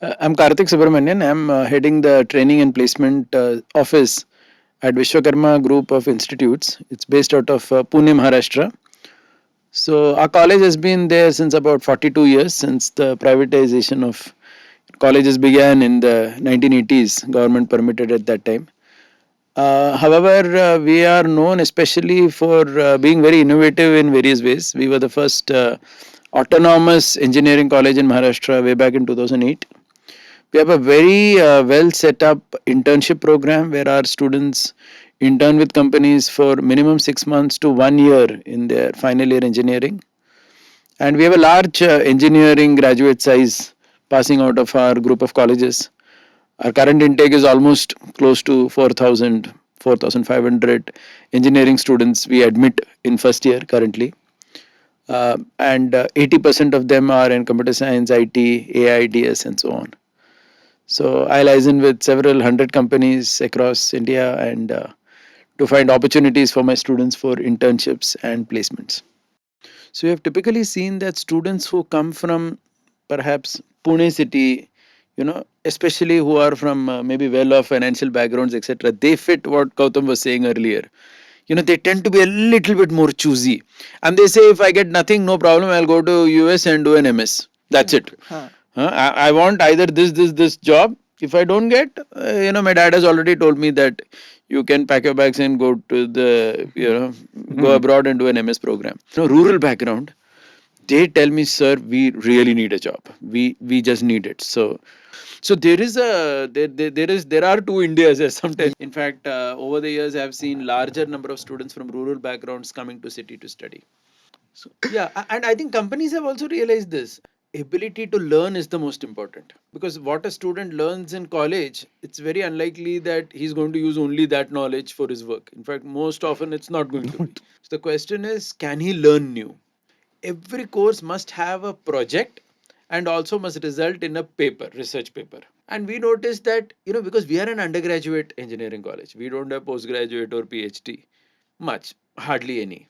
I'm Karthik Subramanian. I'm heading the training and placement office at Vishwakarma Group of Institutes. It's based out of Pune, Maharashtra. So our college has been there since about 42 years, since the privatization of colleges began in the 1980s. Government permitted at that time. However, we are known especially for being very innovative in various ways. We were the first autonomous engineering college in Maharashtra way back in 2008. We have a very well set up internship program where our students intern with companies for minimum 6 months to 1 year in their final year engineering. And we have a large engineering graduate size passing out of our group of colleges. Our current intake is almost close to 4,000, 4,500 engineering students we admit in first year currently. And 80% of them are in computer science, IT, AI, DS, and so on. So I liaison with several hundred companies across India and to find opportunities for my students for internships and placements. So we have typically seen that students who come from perhaps Pune city, especially who are from maybe well-off financial backgrounds, etc., they fit what Gautam was saying earlier. They tend to be a little bit more choosy, and they say if I get nothing, no problem, I'll go to US and do an MS. That's it. I want either this job. If I don't get, my dad has already told me that you can pack your bags and go to go abroad and do an MS program. Rural background, they tell me, sir, we really need a job. We just need it. So there are two Indias. Sometimes, in fact, over the years, I've seen larger number of students from rural backgrounds coming to city to study. So yeah, and I think companies have also realized this. Ability to learn is the most important, because what a student learns in college, it's very unlikely that he's going to use only that knowledge for his work. In fact, most often it's not going to be. So the question is, can he learn new? Every course must have a project and also must result in a paper, research paper. And we noticed that, because we are an undergraduate engineering college, we don't have postgraduate or PhD much, hardly any.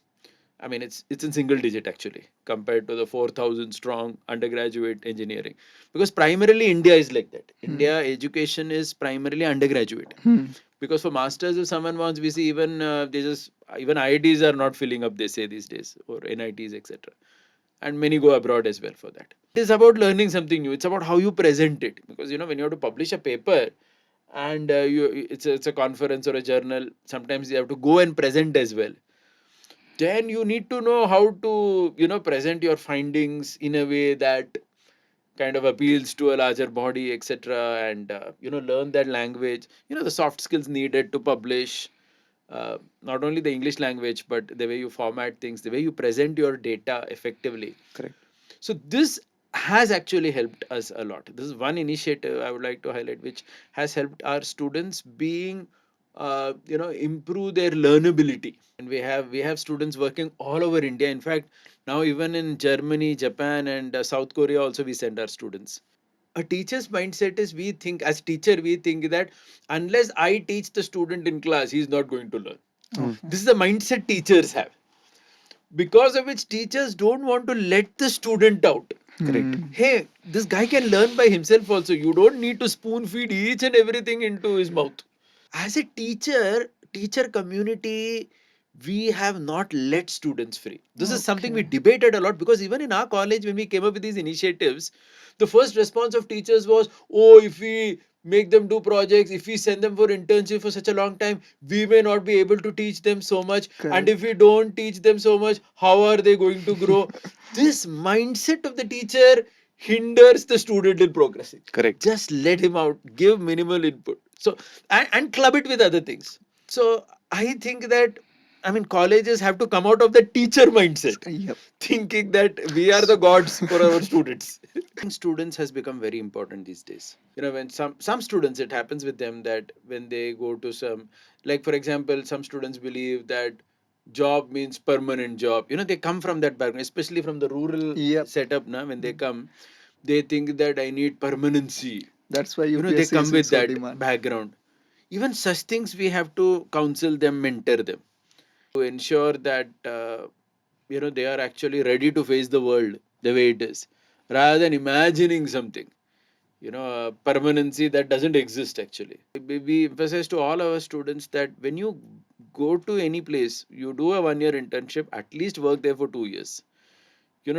I mean, it's in single digit actually compared to the 4,000 strong undergraduate engineering, because primarily India is like that. India education is primarily undergraduate. Because for masters, if someone wants, we see even even IITs are not filling up. They say these days, or NITs, etc. And many go abroad as well for that. It is about learning something new. It's about how you present it, because when you have to publish a paper, and it's a conference or a journal, sometimes you have to go and present as well. Then you need to know how to present your findings in a way that kind of appeals to a larger body, etc., and learn that language, the soft skills needed to publish, not only the English language, but the way you format things, the way you present your data effectively. Correct. So this has actually helped us a lot. This is one initiative I would like to highlight, which has helped our students being improve their learnability. And we have students working all over India. In fact, now even in Germany, Japan, and South Korea also we send our students. A teacher's mindset is, we think as teacher, we think that unless I teach the student in class, he's not going to learn. This is the mindset teachers have, because of which teachers don't want to let the student out. Correct. Hey, this guy can learn by himself also. You don't need to spoon feed each and everything into his mouth. As a teacher community, we have not let students free. This is something we debated a lot, because even in our college, when we came up with these initiatives, the first response of teachers was, oh, if we make them do projects, if we send them for internship for such a long time, we may not be able to teach them so much. Correct. And if we don't teach them so much, how are they going to grow? This mindset of the teacher hinders the student in progressing. Correct. Just let him out, give minimal input. So and club it with other things. So I think that, I mean, colleges have to come out of the teacher mindset. Yep. Thinking that we are the gods for our students. Students has become very important these days. When some students, it happens with them that when they go to some, like for example, some students believe that job means permanent job. They come from that background, especially from the rural. Yep. Setup. Now, when they come, they think that I need permanency. That's why they come with that demand. Background. Even such things we have to counsel them, mentor them, to ensure that they are actually ready to face the world the way it is, rather than imagining something. permanency that doesn't exist actually. We emphasize to all our students that when you go to any place, you do a 1 year internship, at least work there for 2 years.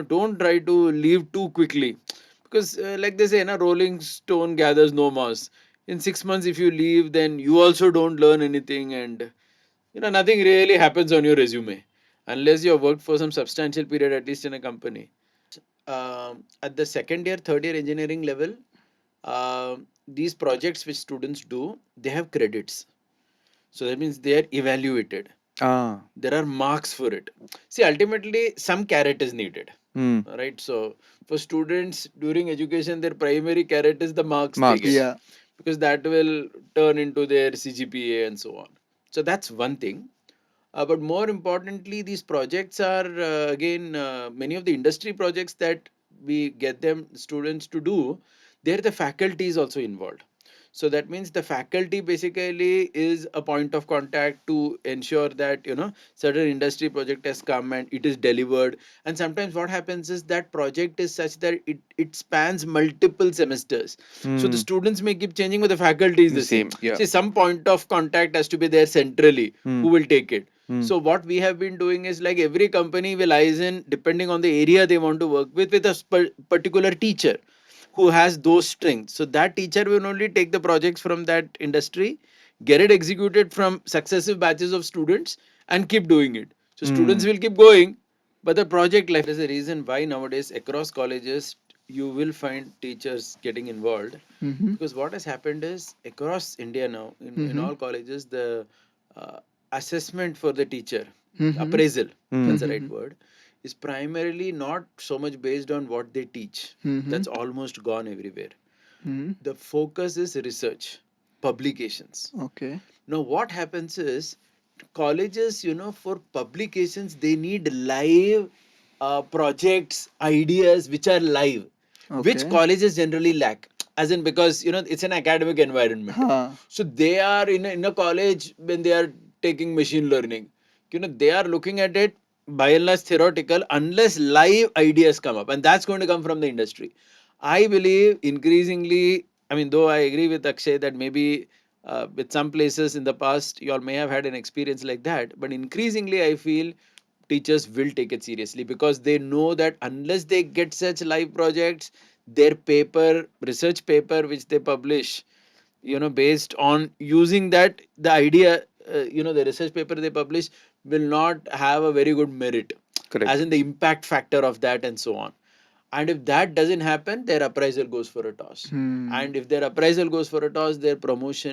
Don't try to leave too quickly, because like they say, na, rolling stone gathers no moss. In 6 months, if you leave, then you also don't learn anything, and nothing really happens on your resume unless you have worked for some substantial period, at least in a company. At the second year, third year engineering level, these projects which students do, they have credits. So that means they are evaluated. There are marks for it. See, ultimately, some carrot is needed. Right? So for students during education, their primary carrot is the marks they get. Yeah. Because that will turn into their CGPA and so on. So that's one thing. But more importantly, these projects are again many of the industry projects that we get them students to do. There, the faculty is also involved. So that means the faculty basically is a point of contact to ensure that certain industry project has come and it is delivered. And sometimes what happens is that project is such that it spans multiple semesters. So the students may keep changing, but the faculty is the same. Yeah. See, some point of contact has to be there centrally. Who will take it? So what we have been doing is, like, every company will eyes in, depending on the area they want to work with a particular teacher who has those strengths. So that teacher will only take the projects from that industry, get it executed from successive batches of students, and keep doing it. So students will keep going, but the project life is a reason why nowadays across colleges you will find teachers getting involved. Because what has happened is, across India now, in all colleges, the uh, assessment for the teacher, appraisal, that's the right word, is primarily not so much based on what they teach. That's almost gone everywhere. The focus is research, publications. Okay. Now, what happens is, colleges, for publications, they need live projects, ideas which are live, which Okay. colleges generally lack. As in, because it's an academic environment. So they are in a college when they are taking machine learning. They are looking at it by and large theoretical, unless live ideas come up, and that's going to come from the industry. I believe increasingly, I mean, though I agree with Akshay that maybe with some places in the past you all may have had an experience like that, but increasingly I feel teachers will take it seriously, because they know that unless they get such live projects, their paper, research paper which they publish, based on using that, the idea, the research paper they publish will not have a very good merit. Correct. As in the impact factor of that and so on. And if that doesn't happen, their appraisal goes for a toss. And if their appraisal goes for a toss, their promotion